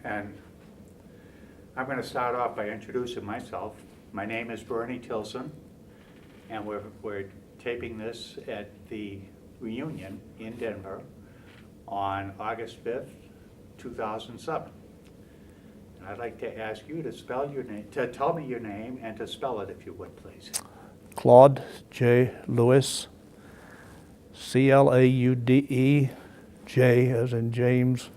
and I'm going to start off by introducing myself. My name is Bernie Tilson, and we're taping this at the reunion in Denver on August 5th, 2007. And I'd like to ask you to spell your name, to tell me your name and to spell it if you would, please. Claude J. Lewis, C-L-A-U-D-E, J as in James,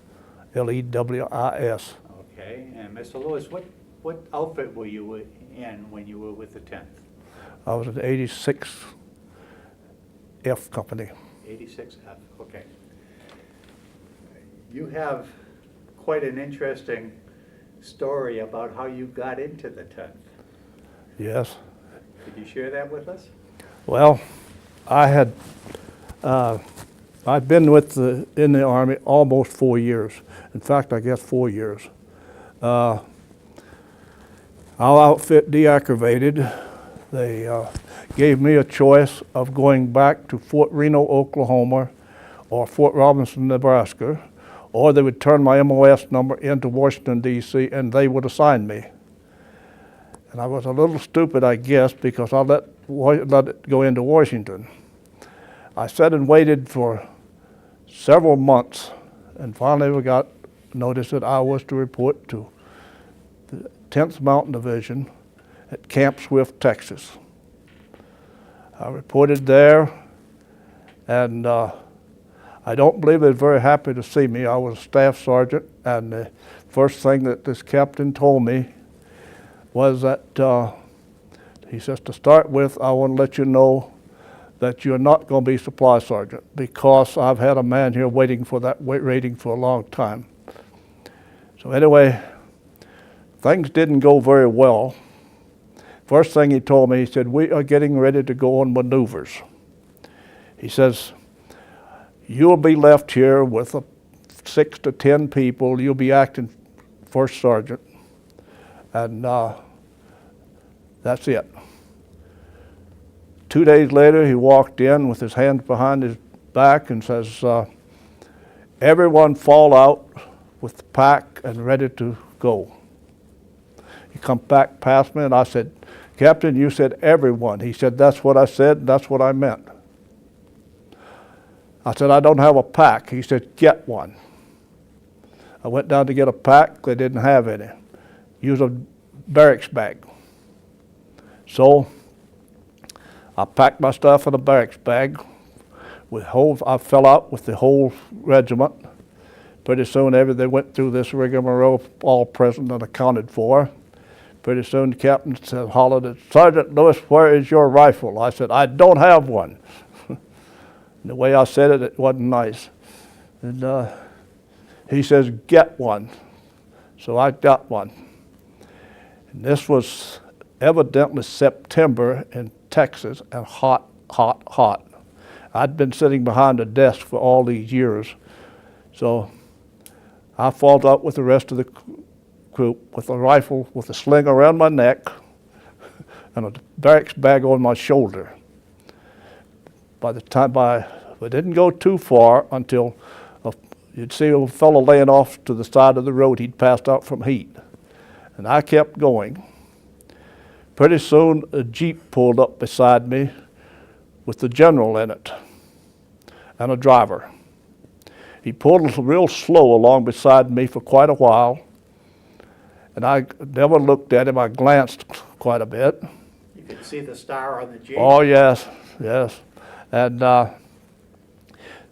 L-E-W-I-S. Okay, and Mr. Lewis, what outfit were you in when you were with the 10th? I was in the 86th F Company. 86F, okay. You have quite an interesting story about how you got into the 10th. Yes. Could you share that with us? Well, I've been in the Army almost 4 years. In fact, I guess 4 years. Our outfit deactivated. They gave me a choice of going back to Fort Reno, Oklahoma, or Fort Robinson, Nebraska, or they would turn my MOS number into Washington, D.C., and they would assign me. And I was a little stupid, I guess, because I let it go into Washington. I sat and waited for several months, and finally we got notice that I was to report to the 10th Mountain Division at Camp Swift, Texas. I reported there, and I don't believe they were very happy to see me. I was a staff sergeant, and the first thing that this captain told me was that, he says, to start with, I want to let you know that you're not going to be supply sergeant because I've had a man here waiting for that rating for a long time. So anyway, things didn't go very well. First thing he told me, he said, we are getting ready to go on maneuvers. He says, you'll be left here with 6 to 10 people. You'll be acting first sergeant. And that's it. 2 days later, he walked in with his hands behind his back and says, everyone fall out with the pack and ready to go. He come back past me and I said, Captain, you said everyone. He said, that's what I said, that's what I meant. I said, I don't have a pack. He said, get one. I went down to get a pack, they didn't have any. Use a barracks bag. So I packed my stuff in a barracks bag. I fell out with the whole regiment. Pretty soon they went through this rigmarole, all present and accounted for. Pretty soon the captain hollered at, Sergeant Lewis, where is your rifle? I said, I don't have one. The way I said it, it wasn't nice. And he says, get one. So I got one. And this was evidently September in Texas and hot, hot, hot. I'd been sitting behind a desk for all these years. So I followed up with the rest of the group with a rifle with a sling around my neck and a barracks bag on my shoulder. By the time we didn't go too far until you'd see a fellow laying off to the side of the road. He'd passed out from heat. And I kept going. Pretty soon a Jeep pulled up beside me with the general in it and a driver. He pulled real slow along beside me for quite a while, and I never looked at him. I glanced quite a bit. You could see the star on the Jeep. Oh, yes, yes. And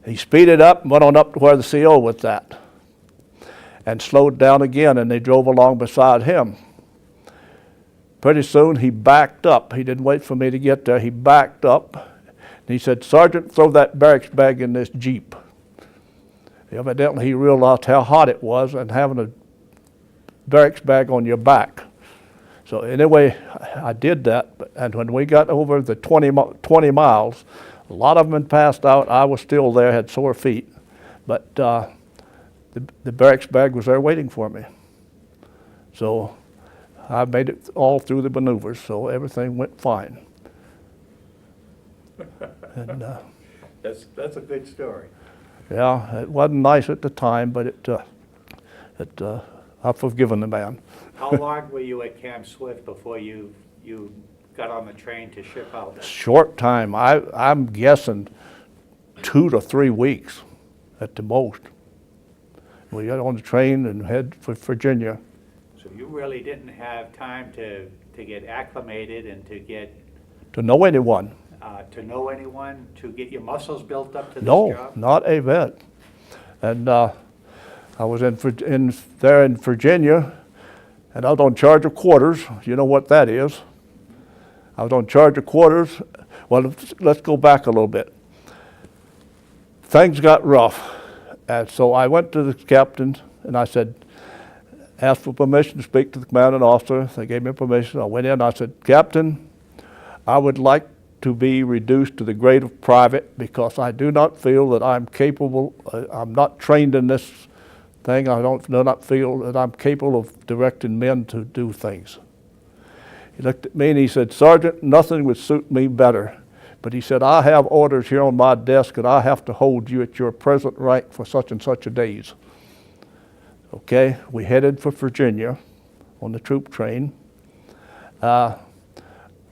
he speeded up and went on up to where the CO was at and slowed down again, and they drove along beside him. Pretty soon he backed up. He didn't wait for me to get there. He backed up, and he said, Sergeant, throw that barracks bag in this Jeep. Evidently he realized how hot it was and having a barracks bag on your back. So anyway, I did that, and when we got over the 20 miles, a lot of them had passed out. I was still there, had sore feet, but the barracks bag was there waiting for me. So I made it all through the maneuvers, so everything went fine. And, that's a good story. yeah, it wasn't nice at the time, but it I've forgiven the man. How long were you at Camp Swift before you got on the train to ship out? Short time. I'm guessing 2 to 3 weeks at the most. We got on the train and head for Virginia. So you really didn't have time to get acclimated and to get To know anyone. to know anyone, to get your muscles built up to this No, job? not a bit. And I was there in Virginia, and I was on charge of quarters. You know what that is. I was on charge of quarters. Well, let's go back a little bit. Things got rough, and so I went to the captain and I said, asked for permission to speak to the commanding officer. They gave me permission. I went in and I said, Captain, I would like to be reduced to the grade of private because I do not feel that I'm capable, I'm not trained in this thing. I do not feel that I'm capable of directing men to do things. He looked at me and he said, Sergeant, nothing would suit me better. But he said, I have orders here on my desk and I have to hold you at your present rank for such and such a days. Okay, we headed for Virginia on the troop train. Like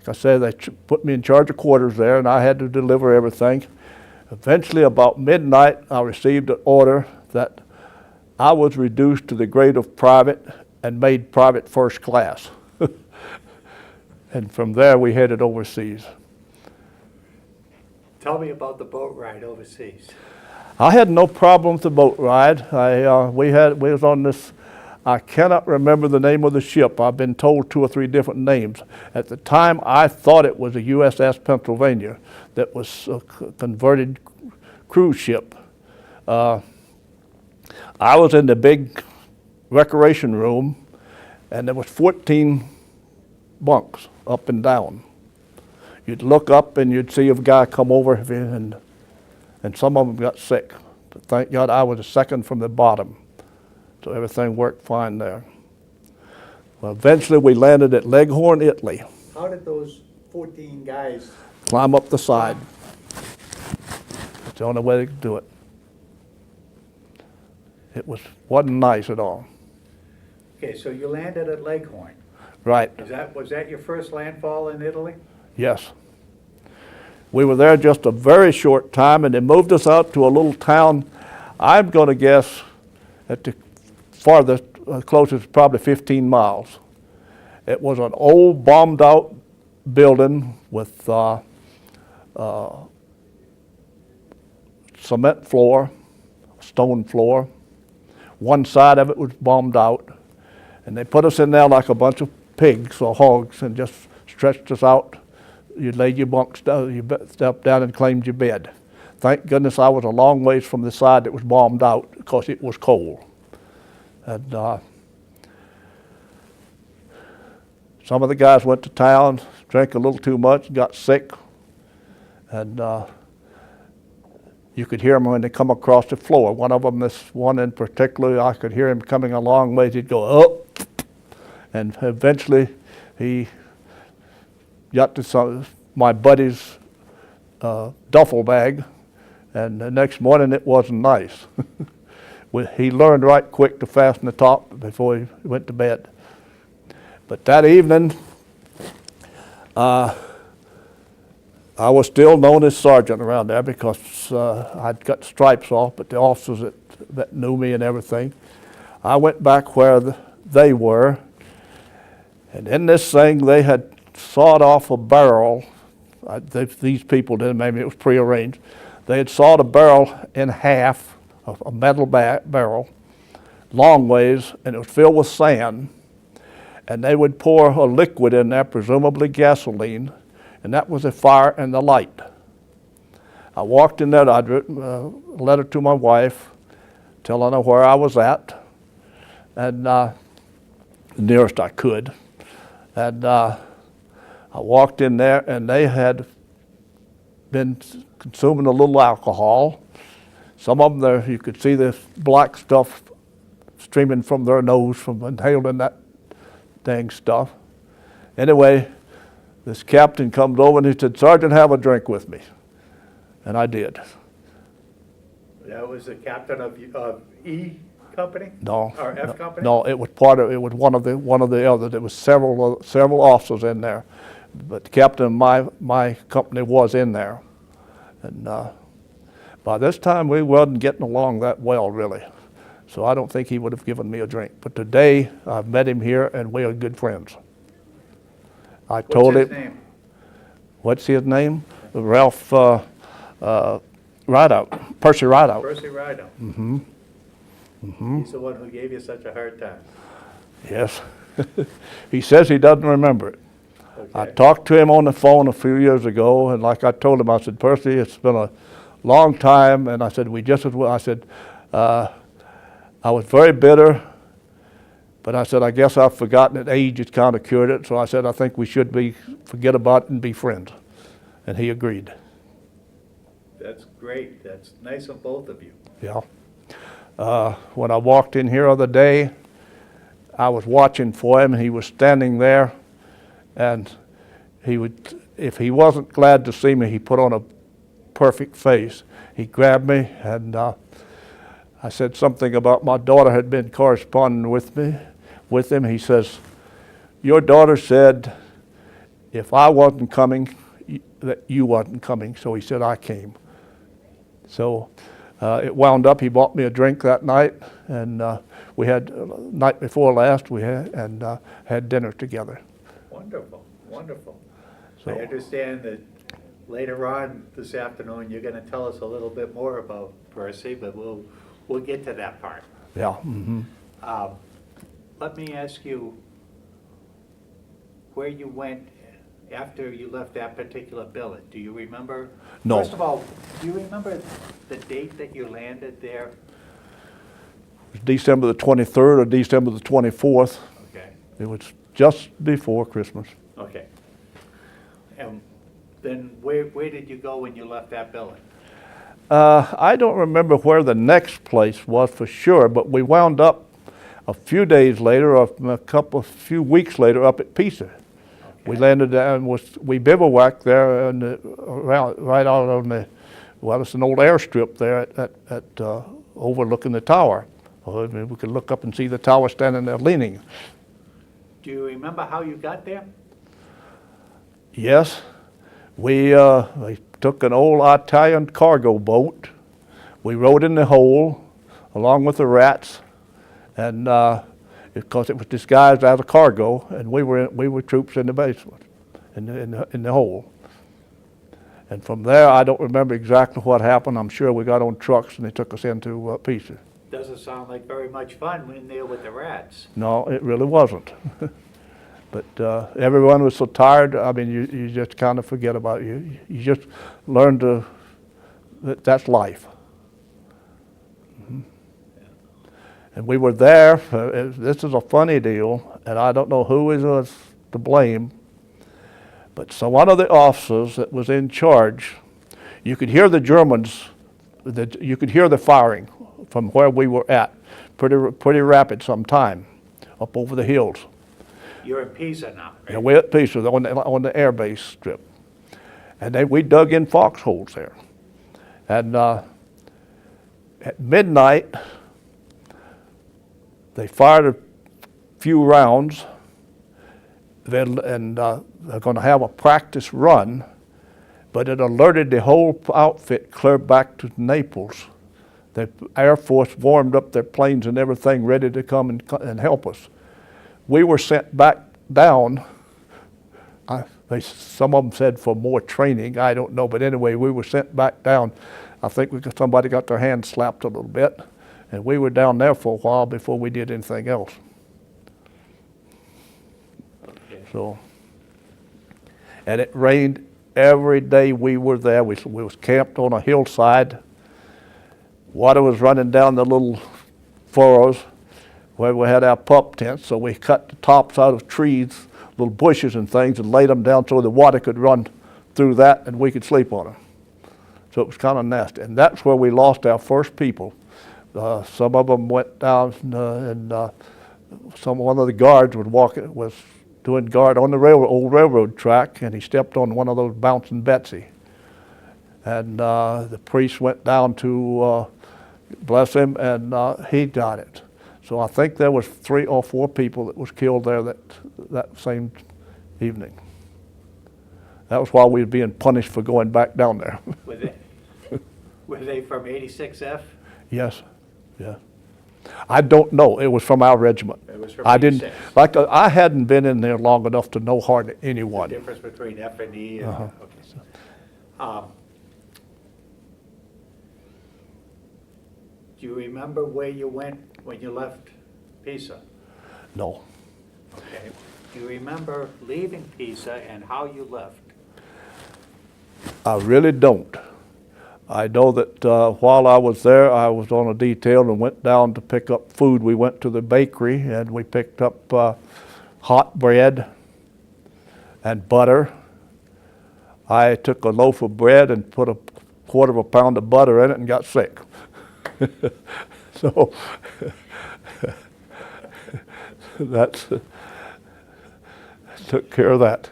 I said, they put me in charge of quarters there and I had to deliver everything. Eventually, about midnight, I received an order that I was reduced to the grade of private and made private first class. And from there, we headed overseas. Tell me about the boat ride overseas. I had no problem with the boat ride. We was on this, I cannot remember the name of the ship. I've been told 2 or 3 different names. At the time, I thought it was a USS Pennsylvania that was a converted cruise ship. I was in the big recreation room, and there was 14 bunks up and down. You'd look up and you'd see a guy come over and some of them got sick. But thank God I was the second from the bottom. So everything worked fine there. Well, eventually we landed at Leghorn, Italy. How did those 14 guys Climb up the side. That's the only way they could do it. It wasn't nice at all. Okay, so you landed at Leghorn. Right, Was that your first landfall in Italy? yes. We were there just a very short time and they moved us out to a little town, I'm going to guess at the farthest, closest, probably 15 miles. It was an old bombed out building with cement floor, stone floor. One side of it was bombed out. And they put us in there like a bunch of pigs or hogs and just stretched us out. You laid your bunks down, you stepped down and claimed your bed. Thank goodness I was a long ways from the side that was bombed out because it was cold. And some of the guys went to town, drank a little too much, got sick. And you could hear them when they come across the floor. One of them, this one in particular, I could hear him coming a long ways. He'd go, oh, and eventually he got to my buddy's duffel bag, and the next morning it wasn't nice. He learned right quick to fasten the top before he went to bed. But that evening, I was still known as sergeant around there because I'd got stripes off, but the officers that knew me and everything, I went back where they were, and in this thing they had sawed off a barrel. These people did, maybe it was prearranged. They had sawed a barrel in half, a metal barrel, long ways, and it was filled with sand. And they would pour a liquid in there, presumably gasoline, and that was the fire and the light. I walked in there, I'd written a letter to my wife, telling her where I was at, and the nearest I could. And I walked in there, and they had been consuming a little alcohol. Some of them, there, you could see this black stuff streaming from their nose from inhaling that dang stuff. Anyway, this captain comes over and he said, Sergeant, have a drink with me. And I did. That was the captain of E company? No. Or F company? No, it was part of, it was one of the others. There was several officers in there. But the captain of my company was in there. And by this time, we wasn't getting along that well, really. So I don't think he would have given me a drink. But today, I've met him here, and we are good friends. I told What's his him. name? What's his name? Ralph Rideout, Percy Rideout. Percy Rideout. Mm-hmm. Mm-hmm. He's the one who gave you such a hard time. Yes. He says he doesn't remember it. Okay. I talked to him on the phone a few years ago, and like I told him, I said, Percy, it's been a long time, and I said, we just as well. I said, I was very bitter, but I said, I guess I've forgotten it. Age has kind of cured it. So I said, I think we should forget about it and be friends. And he agreed. That's great. That's nice of both of you. Yeah. When I walked in here the other day, I was watching for him, and he was standing there, and he would, if he wasn't glad to see me, he put on a perfect face. He grabbed me, and I said something about my daughter had been corresponding with him. He says, your daughter said, if I wasn't coming, that you wasn't coming. So he said, I came. So it wound up, he bought me a drink that night, and we had, night before last, we had dinner together. Wonderful, wonderful. So, I understand that later on this afternoon, you're going to tell us a little bit more about Percy, but we'll get to that part. yeah. Mm-hmm. Let me ask you where you went after you left that particular billet. Do you remember? No. First of all, do you remember the date that you landed there? December the 23rd or December the 24th. Okay. It was just before Christmas. Okay. And then where did you go when you left that billet? I don't remember where the next place was for sure, but we wound up a few days later, or a few weeks later, up at Pisa. Okay. We landed there and we bivouacked there right out on the, well, it's an old airstrip there at overlooking the tower. I mean, we could look up and see the tower standing there leaning. Do you remember how you got there? Yes. We took an old Italian cargo boat. We rode in the hole along with the rats, and because it was disguised as a cargo, and we were troops in the basement, in the hole. And from there, I don't remember exactly what happened. I'm sure we got on trucks and they took us into Pisa. Doesn't sound like very much fun in there with the rats. No, it really wasn't. But everyone was so tired. I mean, you just kind of forget about it. You just learn that's life. Mm-hmm. Yeah. And we were there. This is a funny deal, and I don't know who was to blame. But so one of the officers that was in charge, you could hear the Germans. You could hear the firing from where we were at, pretty rapid sometime, up over the hills. You're in Pisa now, right? Yeah, we're at Pisa on the air base strip. And we dug in foxholes there. And at midnight, they fired a few rounds, and they're going to have a practice run, but it alerted the whole outfit clear back to Naples. The Air Force warmed up their planes and everything ready to come and help us. We were sent back down. Some of them said for more training, I don't know, but anyway, we were sent back down. I think somebody got their hands slapped a little bit, and we were down there for a while before we did anything else. Okay. So, and it rained every day we were there. We was camped on a hillside. Water was running down the little furrows where we had our pup tents, so we cut the tops out of trees, little bushes and things, and laid them down so the water could run through that and we could sleep on them. So it was kind of nasty. And that's where we lost our first people. Some of them went down and one of the guards was doing guard on the old railroad track, and he stepped on one of those bouncing Betsy. And the priest went down to bless him, and he got it. So I think there was 3 or 4 people that was killed there that same evening. That was while we were being punished for going back down there. Were they from 86F? Yes, yeah. I don't know. It was from our regiment. It was from I didn't 86. like. I hadn't been in there long enough to know hardly anyone. The difference between F and E. And, Uh-huh. okay. Do you remember where you went when you left Pisa? No. Okay. Do you remember leaving Pisa and how you left? I really don't. I know that while I was there, I was on a detail and went down to pick up food. We went to the bakery and we picked up hot bread and butter. I took a loaf of bread and put a quarter of a pound of butter in it and got sick. So that's took care of that.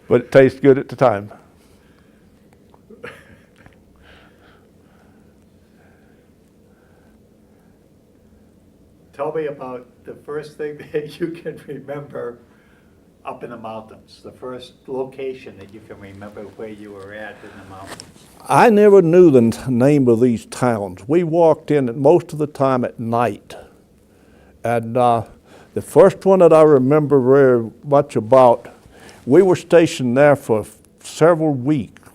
But it tastes good at the time. Tell me about the first thing that you can remember up in the mountains, the first location that you can remember where you were at in the mountains. I never knew the name of these towns. We walked in most of the time at night. And the first one that I remember very much about, we were stationed there for several weeks,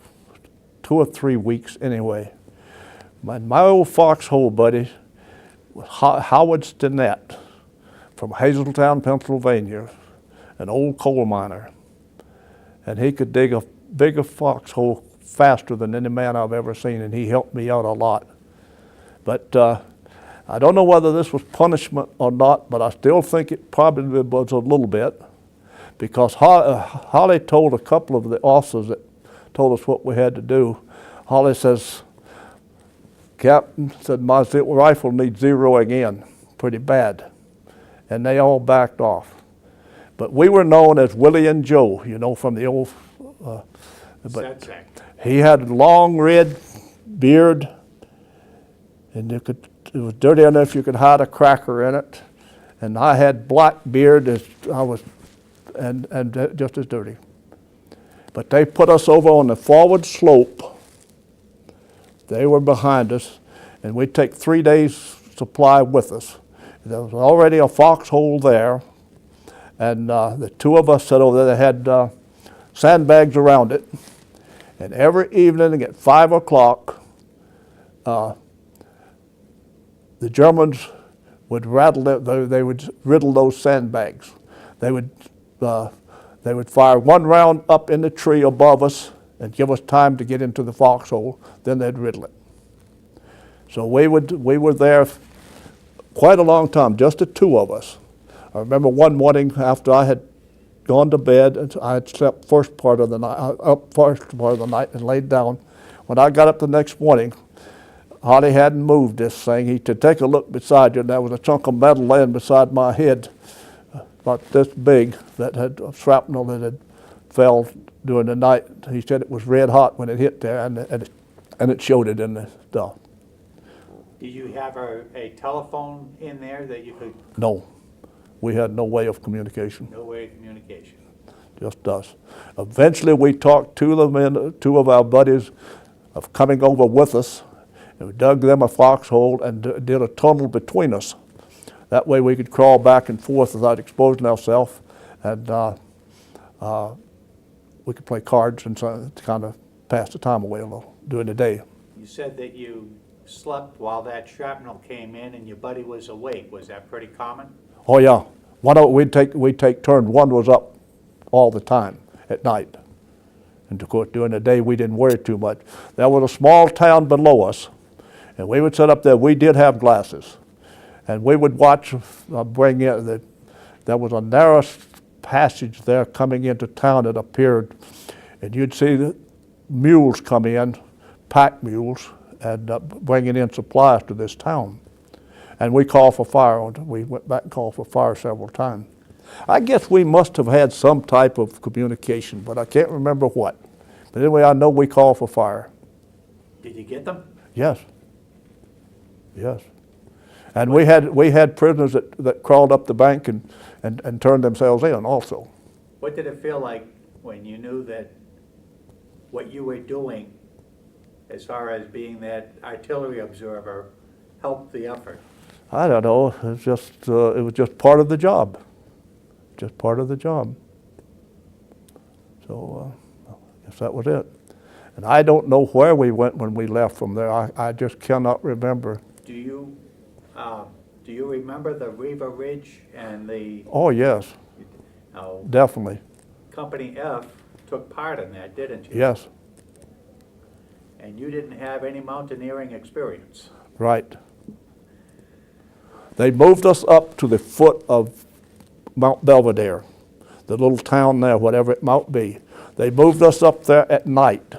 2 or 3 weeks anyway. My old foxhole buddy, Howard Stinnett from Hazeltown, Pennsylvania, an old coal miner. And he could dig a bigger foxhole faster than any man I've ever seen, and he helped me out a lot. But I don't know whether this was punishment or not, but I still think it probably was a little bit, because Holly told a couple of the officers that told us what we had to do. Holly says, "Captain," said, "my rifle needs zeroing in pretty bad." And they all backed off. But we were known as Willie and Joe, you know, from the old, but he had a long red beard, and it was dirty enough you could hide a cracker in it. And I had black beard, and just as dirty. But they put us over on the forward slope. They were behind us, and we'd take 3 days' supply with us. There was already a foxhole there, and the 2 of us sat over there that had sandbags around it. And every evening at 5 o'clock, the Germans would they would riddle those sandbags. They would fire 1 round up in the tree above us and give us time to get into the foxhole, then they'd riddle it. So we were there quite a long time, just the 2 of us. I remember one morning after I had gone to bed, and I had slept first part of the night and laid down. When I got up the next morning, Holly hadn't moved this thing. He said, "Take a look beside you," and there was a chunk of metal laying beside my head, about this big, that had shrapnel that had fell during the night. He said it was red hot when it hit there, and it showed it in the stuff. Did you have a telephone in there that you could? No, we had no way of communication. No way of communication. Just us. Eventually, we talked to the men, 2 of our buddies, of coming over with us, and we dug them a foxhole and did a tunnel between us. That way, we could crawl back and forth without exposing ourselves, and we could play cards and so, to kind of pass the time away a little during the day. You said that you slept while that shrapnel came in and your buddy was awake. Was that pretty common? Oh yeah, we'd take turns. One was up all the time at night, and of course during the day we didn't worry too much. There was a small town below us, and we would sit up there. We did have glasses, and we would watch. There was a narrow passage there coming into town that appeared, and you'd see the mules come in, pack mules, and bringing in supplies to this town. And we called for fire. We went back and called for fire several times. I guess we must have had some type of communication, but I can't remember what. But anyway, I know we called for fire. Did you get them? Yes. Yes. And we had prisoners that crawled up the bank and turned themselves in also. What did it feel like when you knew that what you were doing, as far as being that artillery observer, helped the effort? I don't know. It was just part of the job. Just part of the job. So I guess that was it. And I don't know where we went when we left from there. I just cannot remember. Do you remember the Riva Ridge and the Oh yes, definitely. Company F took part in that, didn't you? Yes, And you didn't have any mountaineering experience. right. They moved us up to the foot of Mount Belvedere, the little town there, whatever it might be. They moved us up there at night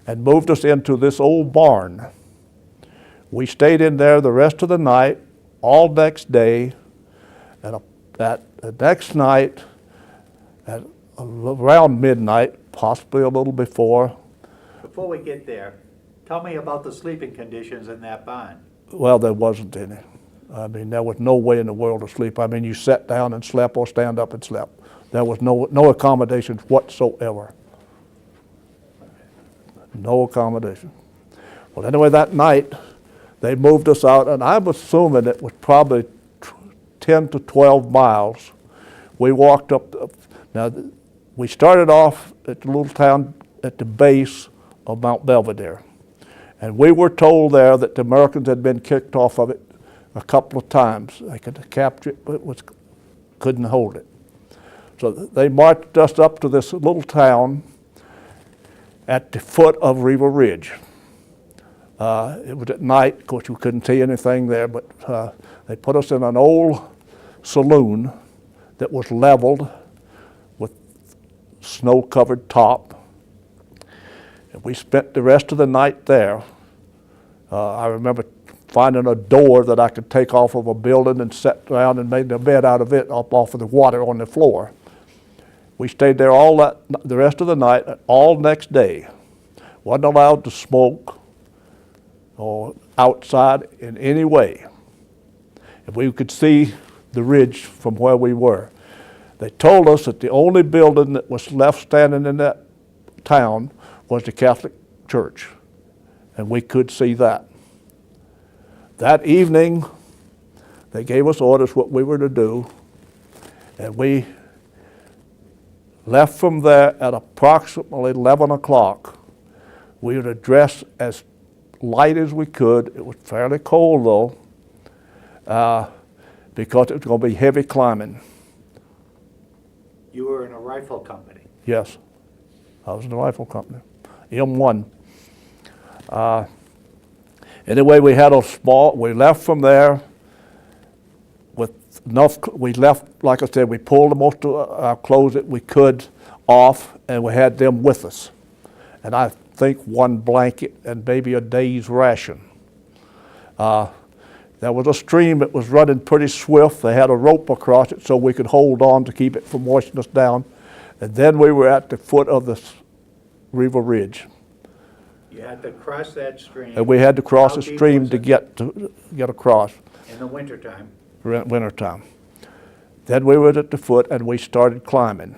and moved us into this old barn. We stayed in there the rest of the night, all next day, and the next night, at around midnight, possibly a little before. Before we get there, tell me about the sleeping conditions in that barn. Well, there wasn't any. I mean, there was no way in the world to sleep. I mean, you sat down and slept or stand up and slept. There was no accommodations whatsoever. No accommodation. Well, anyway, that night, they moved us out, and I'm assuming it was probably 10 to 12 miles. We walked up. Now, we started off at the little town at the base of Mount Belvedere. And we were told there that the Americans had been kicked off of it a couple of times. They could capture it, but couldn't hold it. So they marched us up to this little town at the foot of Riva Ridge. It was at night. Of course, you couldn't see anything there, but they put us in an old saloon that was leveled with snow-covered top. And we spent the rest of the night there. I remember finding a door that I could take off of a building and sat down and made a bed out of it up off of the water on the floor. We stayed there the rest of the night, all next day. Wasn't allowed to smoke or outside in any way. And we could see the ridge from where we were. They told us that the only building that was left standing in that town was the Catholic Church, and we could see that. That evening, they gave us orders what we were to do, and we left from there at approximately 11 o'clock. We were dressed as light as we could. It was fairly cold though, because it was going to be heavy climbing. You were in a rifle company. Yes, I was in the rifle company, M1. Anyway, we left from there with enough. We left, like I said, we pulled the most of our clothes that we could off, and we had them with us. And I think one blanket and maybe a day's ration. There was a stream that was running pretty swift. They had a rope across it so we could hold on to keep it from washing us down. And then we were at the foot of the Riva Ridge. You had to cross that stream. And we had to cross How a deep stream was to it? get across. In the wintertime. Wintertime. Then we were at the foot and we started climbing.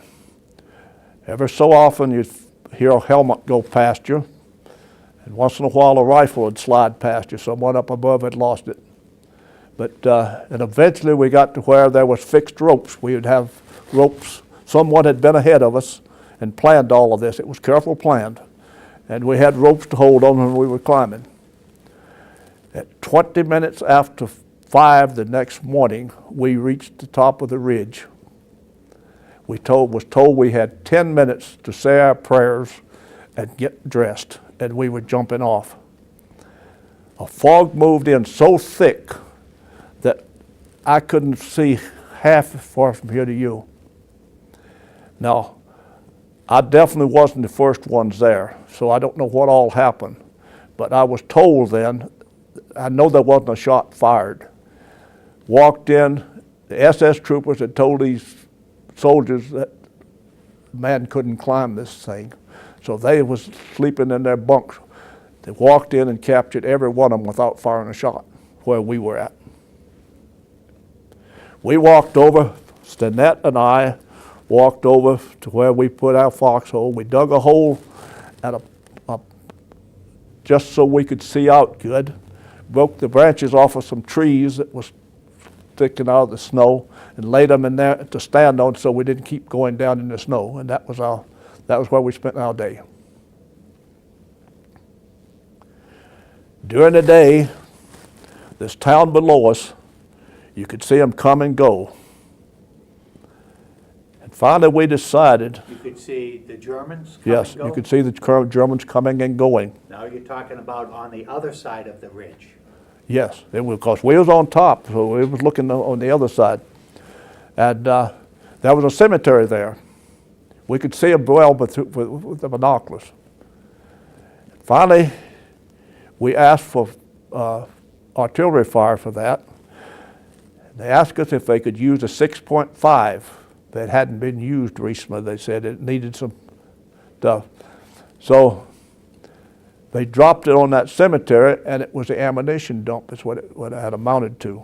Ever so often you'd hear a helmet go past you, and once in a while a rifle would slide past you. Someone up above had lost it. But and eventually we got to where there was fixed ropes. We would have ropes. Someone had been ahead of us and planned all of this. It was careful planned. And we had ropes to hold on when we were climbing. At 20 minutes after 5 the next morning, we reached the top of the ridge. We was told we had 10 minutes to say our prayers and get dressed, and we were jumping off. A fog moved in so thick that I couldn't see half as far from here to you. Now, I definitely wasn't the first ones there, so I don't know what all happened. But I was told then, I know there wasn't a shot fired. Walked in, the SS troopers had told these soldiers that man couldn't climb this thing. So they was sleeping in their bunks. They walked in and captured every one of them without firing a shot where we were at. We walked over, Stanette and I walked over to where we put our foxhole. We dug a hole at just so we could see out good. Broke the branches off of some trees that was sticking out of the snow and laid them in there to stand on so we didn't keep going down in the snow. And that was where we spent our day. During the day, this town below us, you could see them come and go. And finally we decided. You could see the Germans come and go? Yes, you could see the Germans coming and going. Now you're talking about on the other side of the ridge. Yes, it was, because we was on top, so we was looking on the other side. And there was a cemetery there. We could see them well with the binoculars. Finally, we asked for artillery fire for that. They asked us if they could use a 6.5 that hadn't been used recently. They said it needed some stuff. So they dropped it on that cemetery, and it was the ammunition dump is what it had amounted to.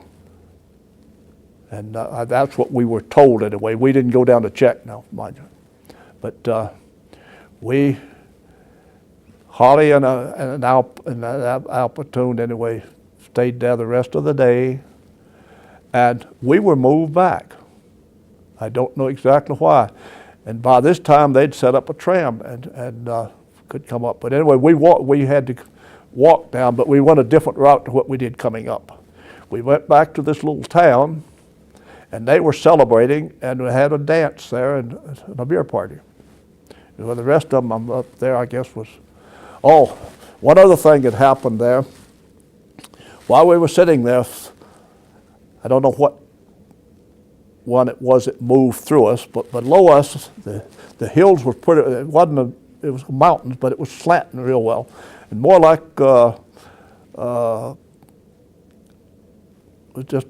And that's what we were told anyway. We didn't go down to check now, mind you. But Holly and our platoon anyway stayed there the rest of the day, and we were moved back. I don't know exactly why. And by this time they'd set up a tram and could come up. But anyway, we had to walk down, but we went a different route to what we did coming up. We went back to this little town, and they were celebrating, and we had a dance there and a beer party. Well, the rest of them up there, I guess, was. Oh, one other thing that happened there. While we were sitting there, I don't know what one it was that moved through us, but below us, the hills were pretty. It was mountains, but it was slanting real well, and more like it was just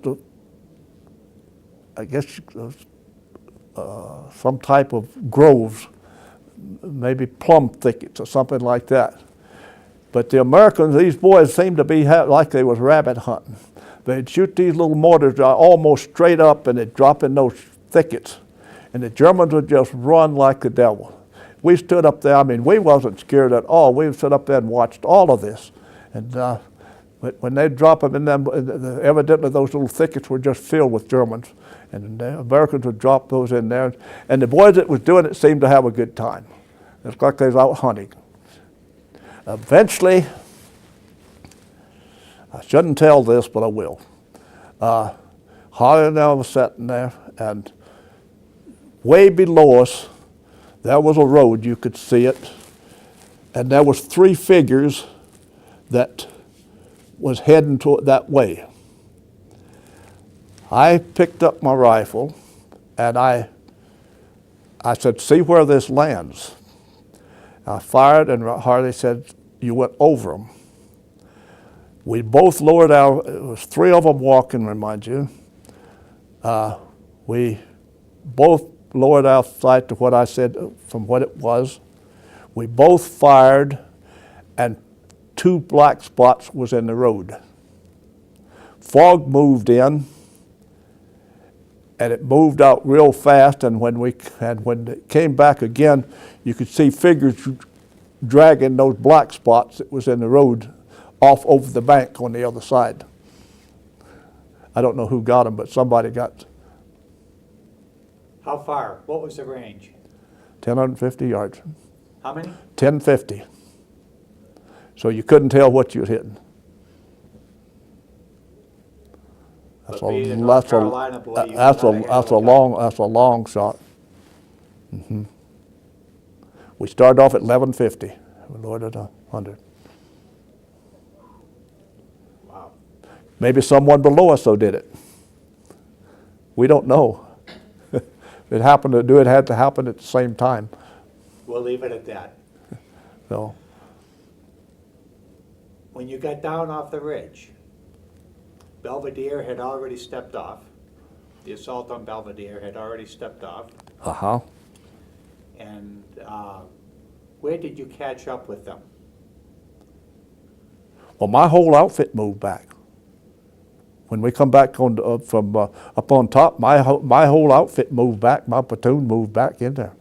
I guess some type of groves, maybe plum thickets or something like that. But the Americans, these boys seemed to be like they was rabbit hunting. They'd shoot these little mortars almost straight up, and they'd drop in those thickets. And the Germans would just run like the devil. We stood up there, I mean, we wasn't scared at all. We stood up there and watched all of this. And but when they'd drop them in them, evidently those little thickets were just filled with Germans. And the Americans would drop those in there. And the boys that was doing it seemed to have a good time. It's like they was out hunting. Eventually, I shouldn't tell this, but I will. Holly and I was sitting there, and way below us, there was a road, you could see it, and there was 3 figures that was heading that way. I picked up my rifle, and I said, see where this lands. I fired, and Harley said, you went over them. We both lowered it was 3 of them walking, remind you. We both lowered our sight to what I said from what it was. We both fired, and 2 black spots was in the road. Fog moved in, and it moved out real fast, and when it came back again, you could see figures dragging those black spots that was in the road off over the bank on the other side. I don't know who got them, but somebody got. How far? What was the range? 1,050 yards. How many? 1,050. So you couldn't tell what you were hitting. That's a long shot. Mm-hmm. We started off at 1150. We lowered it 100. Wow. Maybe someone below us, though, did it. We don't know. If it happened to do it, had to happen at the same time. We'll leave it at that. So. When you got down off the ridge, Belvedere had already stepped off. The assault on Belvedere had already stepped off. Uh-huh. And where did you catch up with them? Well, my whole outfit moved back. When we come back on from up on top, my whole outfit moved back. My platoon moved back in there.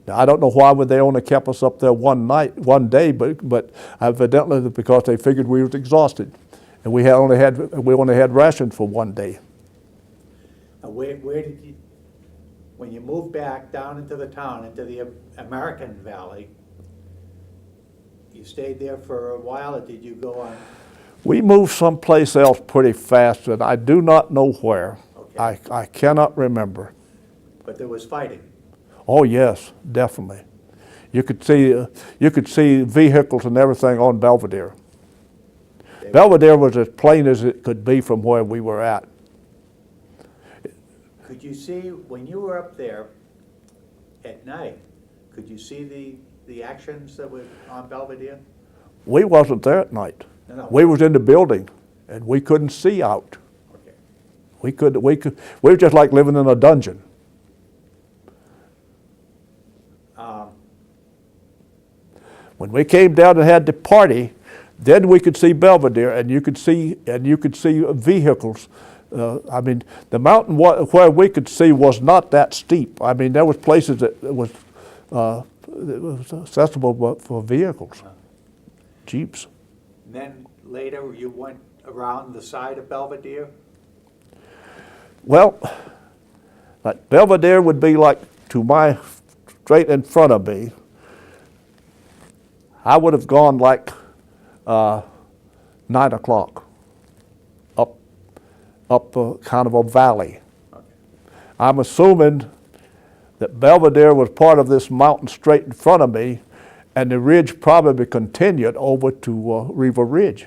Now I don't know why would they only kept us up there one day, but evidently because they figured we was exhausted, and we only had rations for one day. Now where did you, when you moved back down into the town, into the American Valley, you stayed there for a while, or did you go on? We moved someplace else pretty fast, and I do not know where. Okay. I cannot remember. But there was fighting. Oh yes, definitely. You could see vehicles and everything on Belvedere. Belvedere was as plain as it could be from where we were at. Could you see, when you were up there at night, could you see the actions that were on Belvedere? We wasn't there at night. No. We was in the building, and we couldn't see out. Okay. We were just like living in a dungeon. When we came down and had the party, then we could see Belvedere, and you could see vehicles. I mean, the mountain where we could see was not that steep. I mean, there was places that was accessible for vehicles, jeeps. And then later you went around the side of Belvedere? Well, like Belvedere would be like to my straight in front of me. I would have gone like 9 o'clock up kind of a valley. Okay. I'm assuming that Belvedere was part of this mountain straight in front of me, and the ridge probably continued over to Riva Ridge.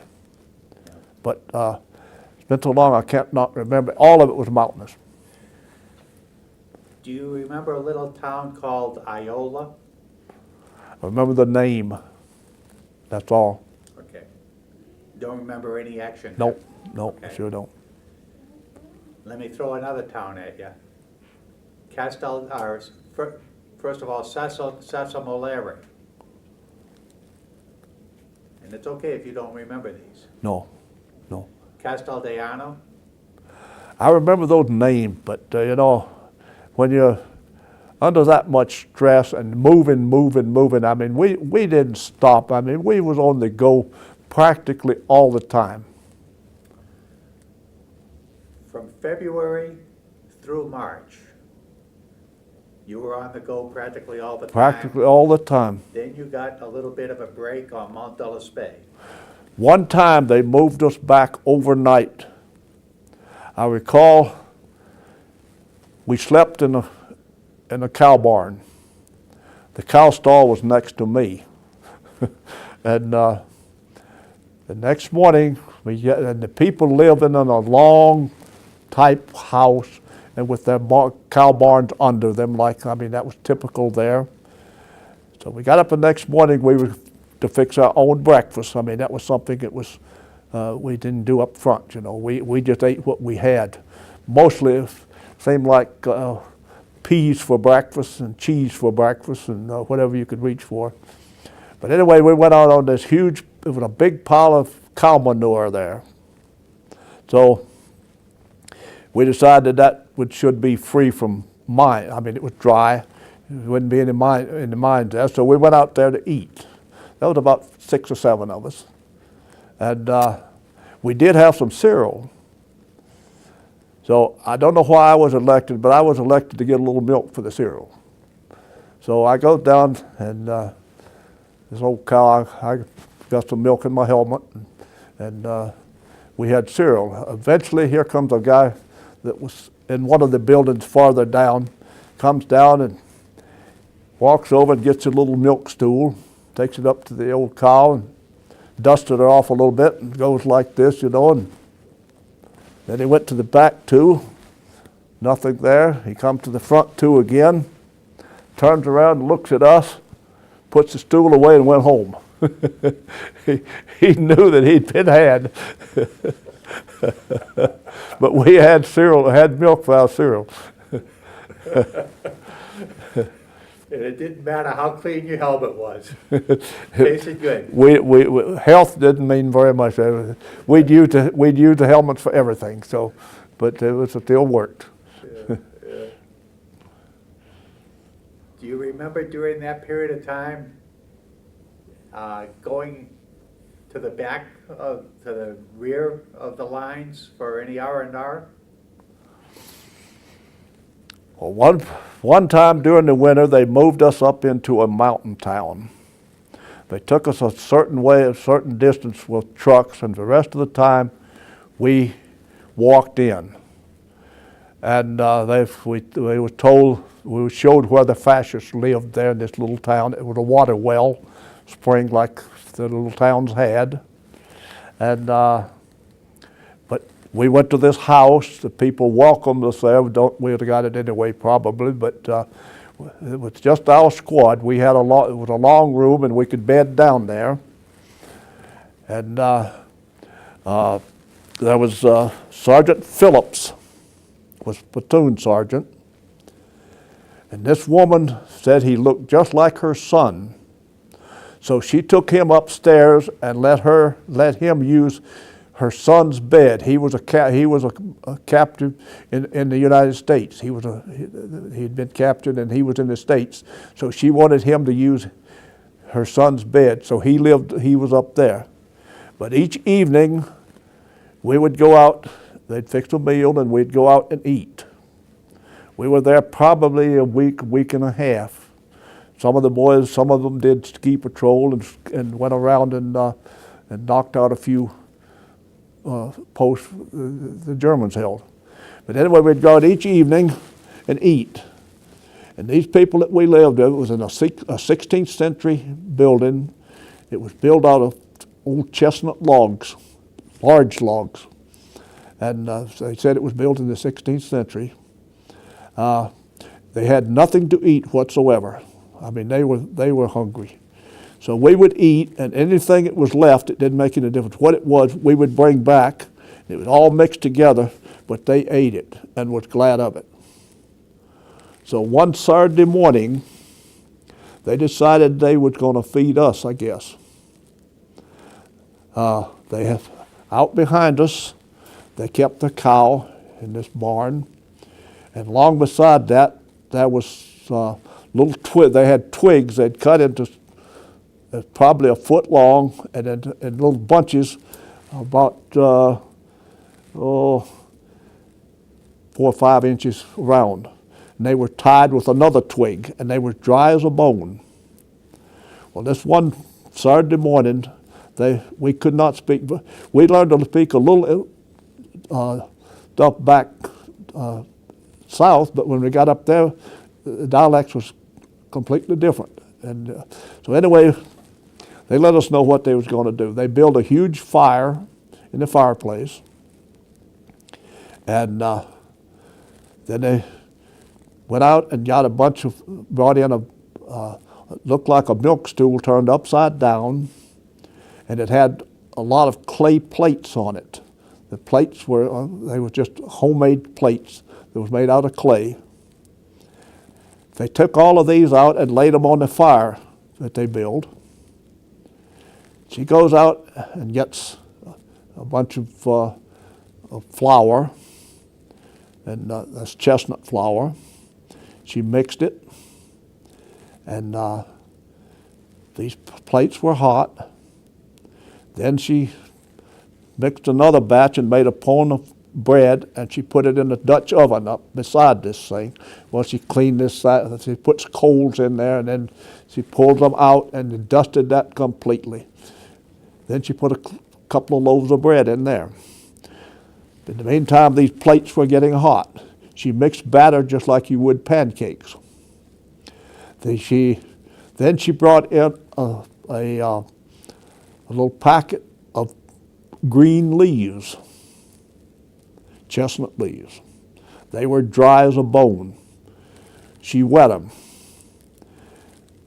Yeah. But it's been so long I can't not remember. All of it was mountainous. Do you remember a little town called Iola? I remember the name. That's all. Okay. Don't remember any action? Nope, I Okay. sure don't. Let me throw another town at you. First of all, Sassomoleri. And it's okay if you don't remember these. No. Casteldeano? I remember those names, but you know, when you're under that much stress and moving, I mean, we didn't stop. I mean, we was on the go practically all the time. From February through March, you were on the go practically all the time. Practically all the time. Then you got a little bit of a break on Mount de la Spey. One time they moved us back overnight. I recall we slept in a cow barn. The cow stall was next to me. And the next morning, and the people living in a long type house and with their cow barns under them, I mean, that was typical there. So we got up the next morning, we were to fix our own breakfast. I mean, that was something that was, we didn't do up front, you know. We just ate what we had. Mostly it seemed like peas for breakfast and cheese for breakfast and whatever you could reach for. But anyway, we went out on this huge, there was a big pile of cow manure there. So we decided that should be free from mine. I mean, it was dry. There wouldn't be any in the mines there. So we went out there to eat. There was about 6 or 7 of us. And we did have some cereal. So I don't know why I was elected, but I was elected to get a little milk for the cereal. So I go down and this old cow, I got some milk in my helmet, and we had cereal. Eventually here comes a guy that was in one of the buildings farther down, comes down and walks over and gets a little milk stool, takes it up to the old cow and dusted her off a little bit and goes like this, you know, and then he went to the back too, nothing there. He comes to the front too again, turns around and looks at us, puts the stool away and went home. He knew that he'd been had. But we had cereal, had milk for our cereal. And it didn't matter how clean your helmet was. Tasted good. Health didn't mean very much. We'd use the helmets for everything. So, but it still worked. Yeah, yeah. Do you remember during that period of time going to the back to the rear of the lines for any R&R? Well, one time during the winter, they moved us up into a mountain town. They took us a certain way, a certain distance with trucks, and the rest of the time we walked in. And we were told, we were showed where the fascists lived there in this little town. It was a water well, spring like the little towns had. And but we went to this house. The people welcomed us there. We'd have got it anyway, probably, but it was just our squad. We had it was a long room, and we could bed down there. And there was Sergeant Phillips, was platoon sergeant, and this woman said he looked just like her son. So she took him upstairs and let him use her son's bed. He was a captive in the United States. He'd been captured and he was in the States. So she wanted him to use her son's bed. So he was up there. But each evening we would go out, they'd fix a meal and we'd go out and eat. We were there probably a week and a half. Some of the boys, some of them did ski patrol and went around and knocked out a few posts the Germans held. But anyway, we'd go out each evening and eat. And these people that we lived with, it was in a 16th century building. It was built out of old chestnut logs, large logs. And they said it was built in the 16th century. They had nothing to eat whatsoever. I mean, they were hungry. So we would eat, and anything that was left, it didn't make any difference what it was, we would bring back. It was all mixed together, but they ate it and was glad of it. So one Saturday morning, they decided they was going to feed us, I guess. They have out behind us, they kept the cow in this barn, and along beside that, there was little twig. They had twigs they'd cut into probably a foot long, and in little bunches about 4 or 5 inches round. And they were tied with another twig, and they were dry as a bone. Well, this one Saturday morning, we could not speak. We learned to speak a little stuff back south, but when we got up there, the dialects was completely different. And so anyway, they let us know what they was going to do. They built a huge fire in the fireplace, and then they went out and got brought in a looked like a milk stool turned upside down, and it had a lot of clay plates on it. The plates they were just homemade plates that was made out of clay. They took all of these out and laid them on the fire that they built. She goes out and gets a bunch of flour, and that's chestnut flour. She mixed it, and these plates were hot. Then she mixed another batch and made a pound of bread, and she put it in the Dutch oven up beside this thing. Well, she cleaned this side, she puts coals in there, and then she pulled them out and dusted that completely. Then she put a couple of loaves of bread in there. In the meantime, these plates were getting hot. She mixed batter just like you would pancakes. Then she brought in a little packet of green leaves, chestnut leaves. They were dry as a bone. She wet them.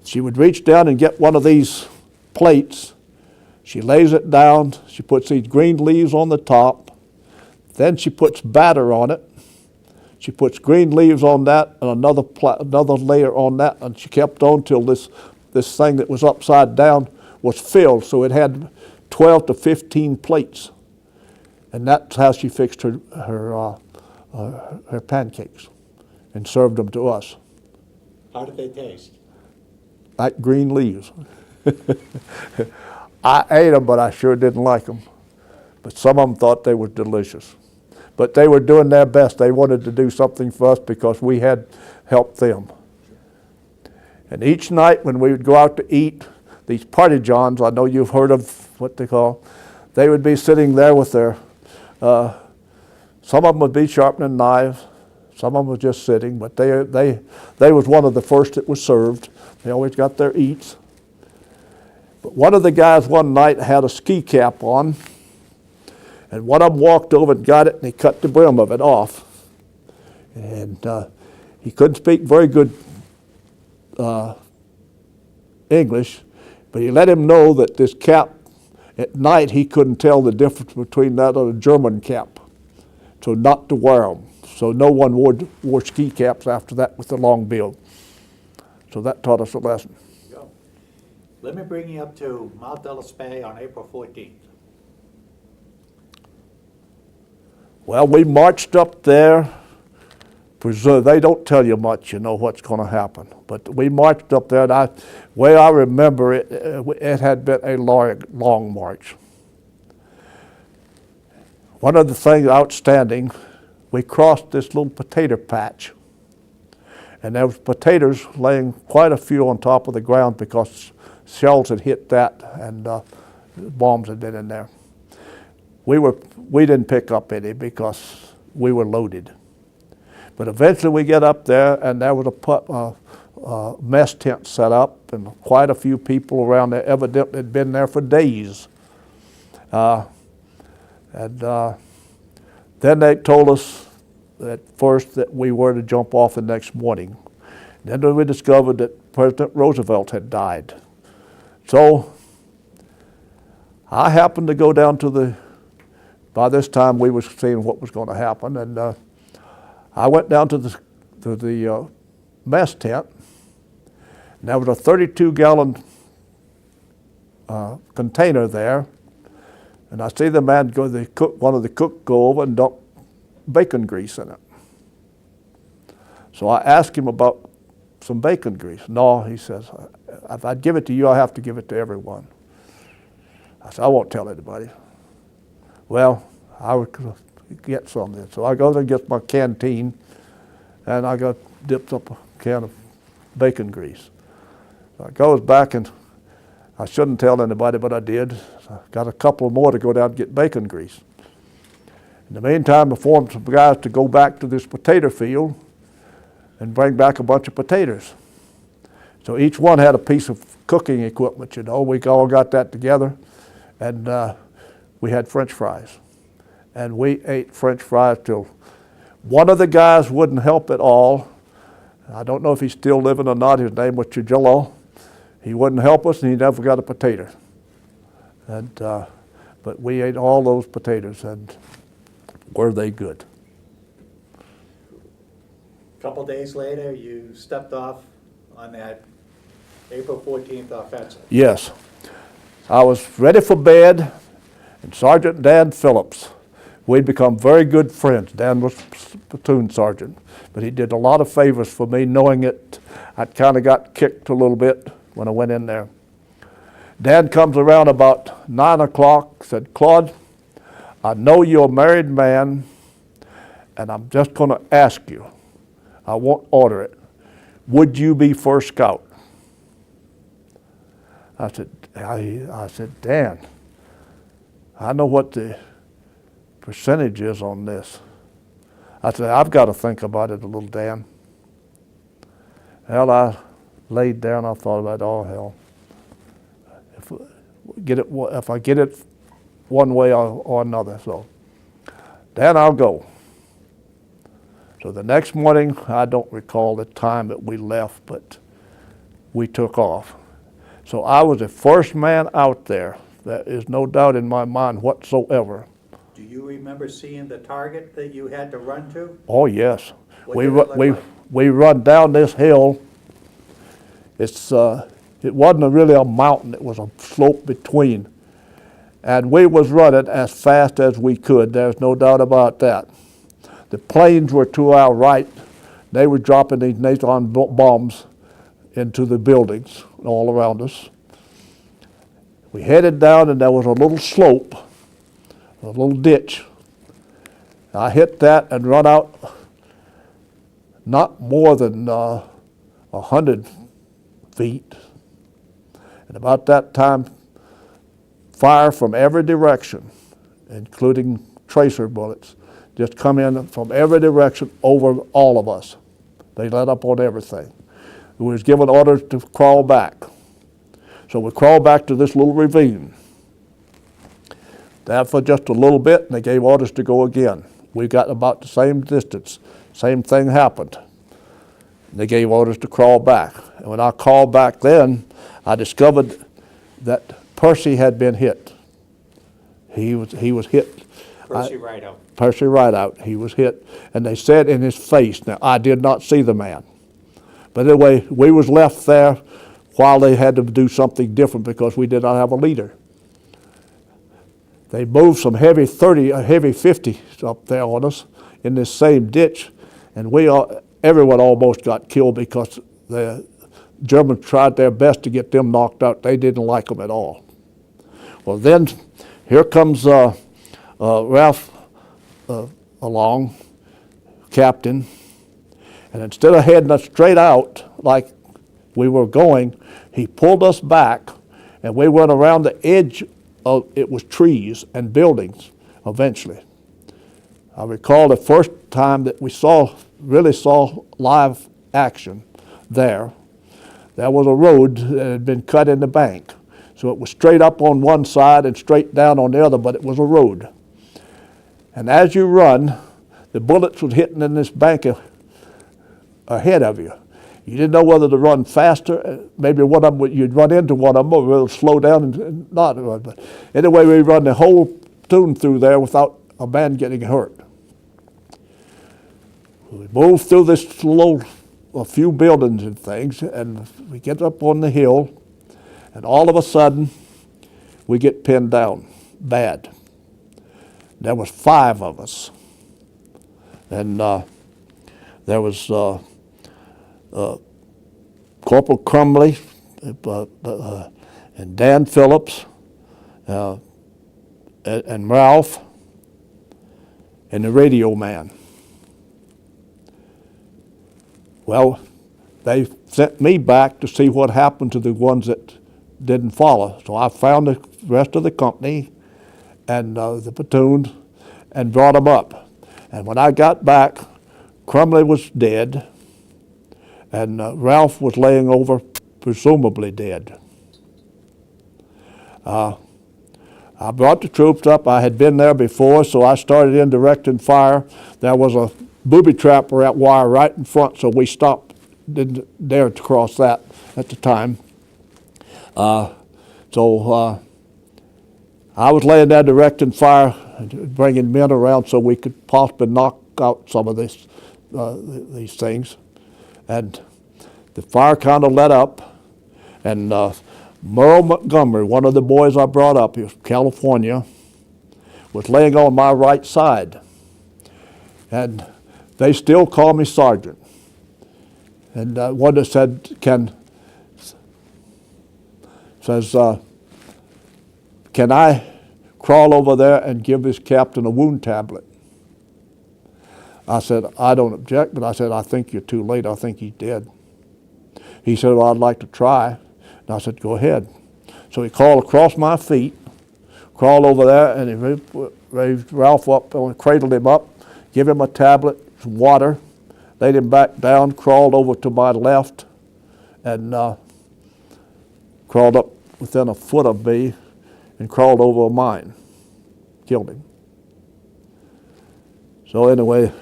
She would reach down and get one of these plates. She lays it down. She puts these green leaves on the top. Then she puts batter on it. She puts green leaves on that and another layer on that, and she kept on till this thing that was upside down was filled, so it had 12 to 15 plates. And that's how she fixed her pancakes and served them to us. How did they taste? Like green leaves. I ate them, but I sure didn't like them. But some of them thought they were delicious. But they were doing their best. They wanted to do something for us because we had helped them. And each night when we would go out to eat, these party johns, I know you've heard of what they call, they would be sitting there with their, some of them would be sharpening knives, some of them were just sitting, but they was one of the first that was served. They always got their eats. But one of the guys one night had a ski cap on, and one of them walked over and got it, and he cut the brim of it off. And he couldn't speak very good English, but he let him know that this cap, at night he couldn't tell the difference between that and a German cap, so not to wear them. So no one wore ski caps after that with the long bill. So that taught us a lesson. Go. Let me bring you up to Mount Ellis Bay on April 14th. Well, we marched up there. They don't tell you much, you know, what's going to happen. But we marched up there, and the way I remember it, it had been a long march. One of the things outstanding, we crossed this little potato patch, and there was potatoes laying quite a few on top of the ground because shells had hit that and bombs had been in there. We didn't pick up any because we were loaded. But eventually we get up there, and there was a mess tent set up, and quite a few people around there evidently had been there for days. Then they told us at first that we were to jump off the next morning. Then we discovered that President Roosevelt had died. So I happened to go down to by this time we were seeing what was going to happen, and I went down to the mess tent, and there was a 32-gallon container there, and I see the man one of the cooks go over and dump bacon grease in it. So I asked him about some bacon grease. No, he says, if I give it to you, I have to give it to everyone. I said, I won't tell anybody. Well, I would get some then. So I go there and get my canteen, and I dipped up a can of bacon grease. So I goes back, and I shouldn't tell anybody, but I did. So I got a couple more to go down and get bacon grease. In the meantime, I formed some guys to go back to this potato field and bring back a bunch of potatoes. So each one had a piece of cooking equipment, you know. We all got that together, and we had French fries. And we ate French fries till one of the guys wouldn't help at all. I don't know if he's still living or not. His name was Chigillo. He wouldn't help us, and he never got a potato. And but we ate all those potatoes, and were they good. A couple days later, you stepped off on that April 14th offensive. Yes. I was ready for bed, and Sergeant Dan Phillips, we'd become very good friends. Dan was platoon sergeant, but he did a lot of favors for me, knowing it. I'd kind of got kicked a little bit when I went in there. Dan comes around about 9 o'clock, said, Claude, I know you're a married man, and I'm just going to ask you, I won't order it, would you be first scout? I said, Dan, I know what the percentage is on this. I said, I've got to think about it a little, Dan. Well, I laid there and I thought about, oh hell, if I get it one way or another, so Dan, I'll go. So the next morning, I don't recall the time that we left, but we took off. So I was the first man out there. There is no doubt in my mind whatsoever Do you remember seeing the target that you had to run to? Oh, yes. What We, did it ru- look we, like? we run down this hill. It wasn't really a mountain, it was a slope between. And we was running as fast as we could, there's no doubt about that. The planes were to our right. They were dropping these neutron bombs into the buildings all around us. We headed down and there was a little slope, a little ditch. I hit that and run out not more than 100 feet. And about that time, fire from every direction, including tracer bullets, just come in from every direction over all of us. They let up on everything. We was given orders to crawl back. So we crawled back to this little ravine. That for just a little bit, and they gave orders to go again. We got about the same distance. Same thing happened. They gave orders to crawl back. And when I crawled back then, I discovered that Percy had been hit. He was hit. Percy Rideout. Percy Rideout, he was hit. And they said in his face, now I did not see the man. But anyway, we was left there while they had to do something different because we did not have a leader. They moved some heavy 50s up there on us in this same ditch, and everyone almost got killed because the Germans tried their best to get them knocked out. They didn't like them at all. Well, then here comes Ralph along, captain, and instead of heading us straight out like we were going, he pulled us back, and we went around the edge of, it was trees and buildings eventually. I recall the first time that we really saw live action there. There was a road that had been cut in the bank. So it was straight up on one side and straight down on the other, but it was a road. And as you run, the bullets was hitting in this bank ahead of you. You didn't know whether to run faster. Maybe one of them, you'd run into one of them, or it'll slow down and not run. But anyway, we run the whole tune through there without a man getting hurt. We moved through this a few buildings and things, and we get up on the hill, and all of a sudden, we get pinned down bad. There was 5 of us, and there was Corporal Crumley and Dan Phillips and Ralph and the radio man. Well, they sent me back to see what happened to the ones that didn't follow. So I found the rest of the company and the platoon and brought them up. And when I got back, Crumley was dead, and Ralph was laying over, presumably dead. I brought the troops up. I had been there before, so I started in directing fire. There was a booby trap wire right in front, so we stopped, didn't dare to cross that at the time. So I was laying there directing fire, bringing men around so we could possibly knock out some of these things. And the fire kind of let up, and Merle Montgomery, one of the boys I brought up, he was from California, was laying on my right side. And they still call me Sergeant. And one that said, can I crawl over there and give this captain a wound tablet? I said, I don't object, but I said, I think you're too late. I think he's dead. He said, well, I'd like to try. And I said, go ahead. So he crawled across my feet, crawled over there, and he raised Ralph up and cradled him up, give him a tablet, some water, laid him back down, crawled over to my left, and crawled up within a foot of me and crawled over a mine, killed him. So anyway,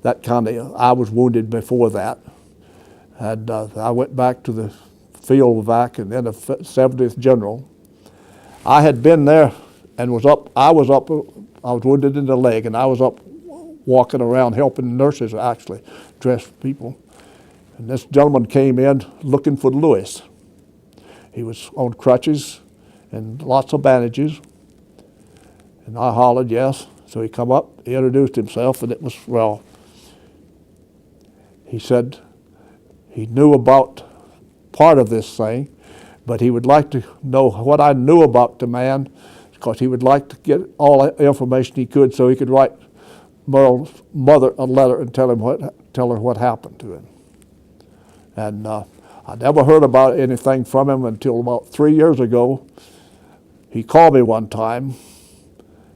that I was wounded before that. And I went back to the field vac and then the 70th General. I had been there and I I was wounded in the leg, and I was up walking around helping nurses actually dress people. And this gentleman came in looking for Lewis. He was on crutches and lots of bandages. And I hollered, yes. So he come up, he introduced himself, and it was, well, he said he knew about part of this thing, but he would like to know what I knew about the man, because he would like to get all the information he could so he could write Merle's mother a letter and tell her what happened to him. And I never heard about anything from him until about 3 years ago. He called me one time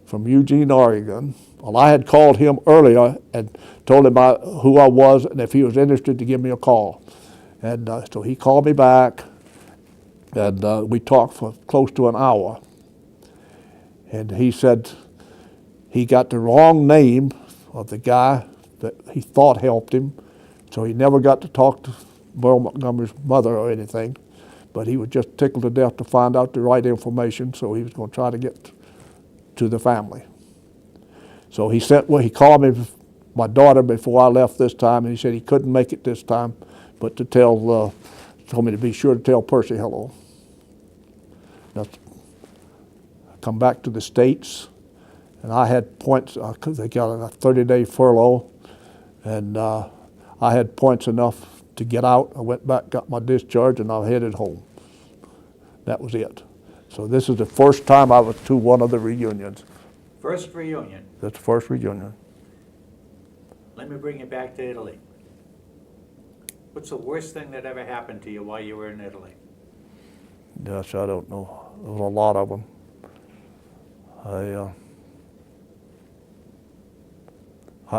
from Eugene, Oregon. Well, I had called him earlier and told him who I was and if he was interested to give me a call. And so he called me back, and we talked for close to an hour. And he said he got the wrong name of the guy that he thought helped him, so he never got to talk to Merle Montgomery's mother or anything, but he was just tickled to death to find out the right information, so he was going to try to get to the family. So he called me, my daughter, before I left this time, and he said he couldn't make it this time, but to told me to be sure to tell Percy hello. Now, I come back to the States, and I had points, because they got a 30-day furlough, and I had points enough to get out. I went back, got my discharge, and I headed home. That was it. So this is the first time I was to one of the reunions. First reunion. That's the first reunion. Let me bring you back to Italy. What's the worst thing that ever happened to you while you were in Italy? Yes, I don't know. There was a lot of them.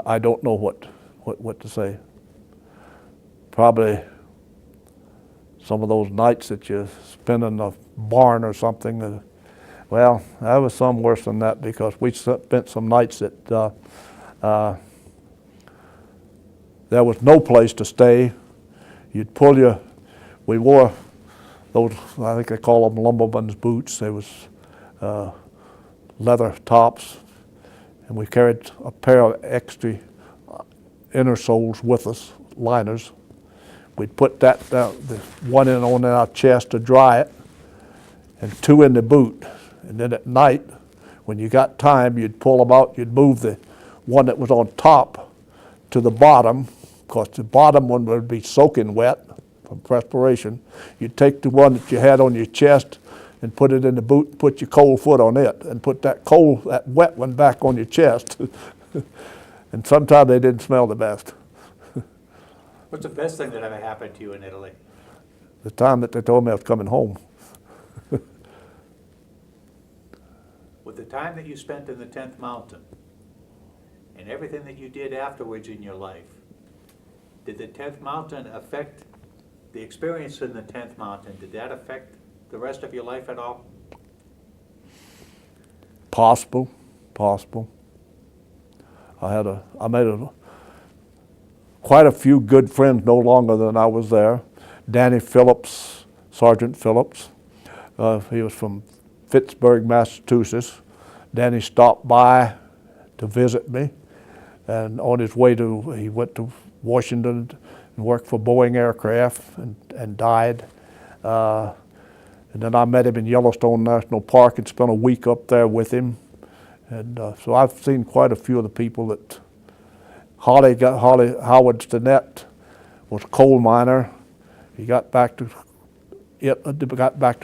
I don't know what to say. Probably some of those nights that you spend in a barn or something. Well, that was some worse than that, because we spent some nights that there was no place to stay. You'd we wore those, I think they call them lumberman's boots. They was leather tops, and we carried a pair of extra inner soles with us, liners. We'd put the one in on our chest to dry it, and two in the boot. And then at night, when you got time, you'd pull them out, you'd move the one that was on top to the bottom, because the bottom one would be soaking wet from perspiration. You'd take the one that you had on your chest and put it in the boot and put your cold foot on it, and put that wet one back on your chest. And sometimes they didn't smell the best. What's the best thing that ever happened to you in Italy? The time that they told me I was coming home. With the time that you spent in the 10th Mountain and everything that you did afterwards in your life, did the 10th Mountain affect the experience in the 10th Mountain? Did that affect the rest of your life at all? Possible. I made quite a few good friends no longer than I was there. Danny Phillips, Sergeant Phillips, he was from Pittsburgh, Massachusetts. Danny stopped by to visit me, and on his way he went to Washington and worked for Boeing Aircraft and died. And then I met him in Yellowstone National Park and spent a week up there with him. And so I've seen quite a few of the people that Howard Stinnett was a coal miner. He got back to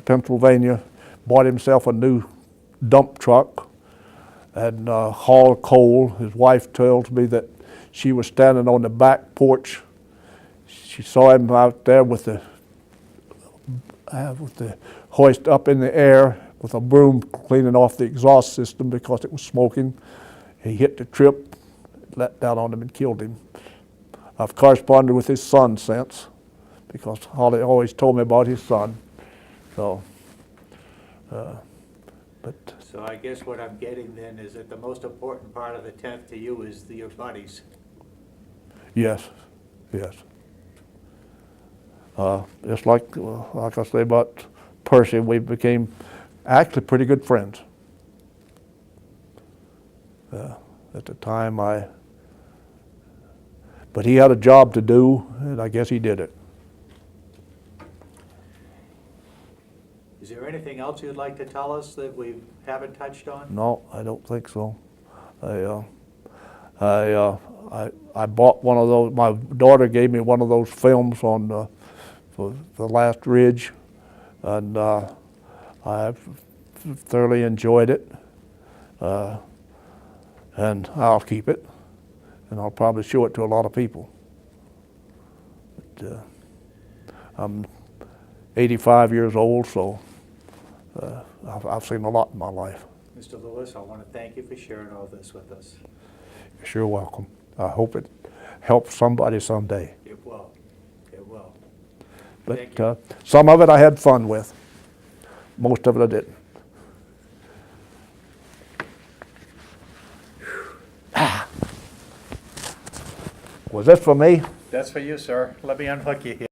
Pennsylvania, bought himself a new dump truck, and hauled coal. His wife tells me that she was standing on the back porch. She saw him out there with the hoist up in the air with a broom cleaning off the exhaust system because it was smoking. He hit the trip, let down on him and killed him. I've corresponded with his son since, because Holly always told me about his son. So, So I guess what I'm getting then is that the most important part of the 10th to you is your buddies. Yes. Just like I say about Percy, we became actually pretty good friends. At the time, but he had a job to do, and I guess he did it. Is there anything else you'd like to tell us that we haven't touched on? No, I don't think so. I bought one of those. My daughter gave me one of those films on for the last ridge, and I thoroughly enjoyed it. And I'll keep it, and I'll probably show it to a lot of people. But, I'm 85 years old, so I've seen a lot in my life. Mr. Lewis, I want to thank you for sharing all this with us. You're sure welcome. I hope it helps somebody someday. It will. It will. Thank But some of it I had fun with. Most of it I didn't. Was this for me? That's for you, sir. Let me unhook you here.